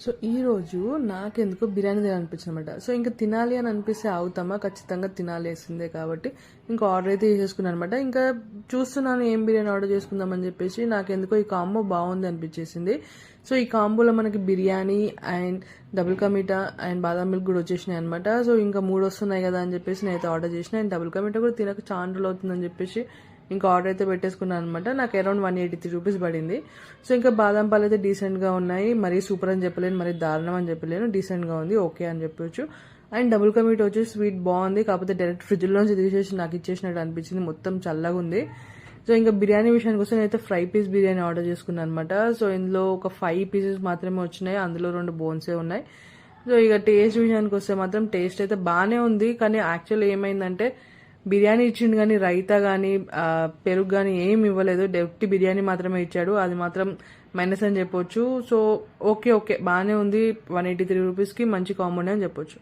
So ఈరోజు నాకెందుకో బిర్యానీ తినాలనిపించింది అనమాట. సో ఇంకా తినాలి అని అనిపిస్తే అవుతామా, ఖచ్చితంగా తినాలేసిందే కాబట్టి ఇంకా ఆర్డర్ అయితే చేసేసుకున్నాను అనమాట. ఇంకా చూస్తున్నాను ఏం బిర్యానీ ఆర్డర్ చేసుకుందామని చెప్పేసి నాకెందుకో ఈ కాంబో బాగుంది అనిపించేసింది. సో ఈ కాంబోలో మనకి biryani and double ka meetha and badam milk కూడా వచ్చేసినాయి అనమాట. సో ఇంకా 3 వస్తున్నాయి కదా అని చెప్పేసి నేనైతే ఆర్డర్ చేసిన. అండ్ డబుల్ కా మీఠా కూడా తినక చాలా రోజులు అవుతుందని చెప్పేసి ఇంకా ఆర్డర్ అయితే పెట్టేసుకున్నాను అనమాట. నాకు అరౌండ్ 183 రూపీస్ పడింది. సో ఇంకా బాదం పాలు అయితే డీసెంట్గా ఉన్నాయి. మరీ సూపర్ అని చెప్పలేను, మరీ దారుణం అని చెప్పలేను, డీసెంట్గా ఉంది, ఓకే అని చెప్పొచ్చు. అండ్ డబుల్ కా మీఠా వచ్చి స్వీట్ బాగుంది, కాకపోతే డైరెక్ట్ ఫ్రిడ్జ్లోంచి తీసేసి నాకు ఇచ్చేసినట్టు అనిపించింది, మొత్తం చల్లగా ఉంది. సో ఇంకా బిర్యానీ విషయానికి వస్తే నేనైతే ఫ్రై పీస్ బిర్యానీ ఆర్డర్ చేసుకున్నాను అనమాట. సో ఇందులో ఒక 5 పీసెస్ మాత్రమే వచ్చినాయి, అందులో 2 బోన్సే ఉన్నాయి. సో ఇక టేస్ట్ విషయానికి వస్తే మాత్రం టేస్ట్ అయితే బాగానే ఉంది. కానీ యాక్చువల్లీ ఏమైందంటే బిర్యానీ ఇచ్చిండు కానీ రైతా కానీ పెరుగు కానీ ఏమి ఇవ్వలేదు, డెఫ్టీ బిర్యానీ మాత్రమే ఇచ్చాడు. అది మాత్రం మైనస్ అని చెప్పొచ్చు. సో ఓకే బాగానే ఉంది, 183 రూపీస్కి మంచి కాంబోనే అని చెప్పొచ్చు.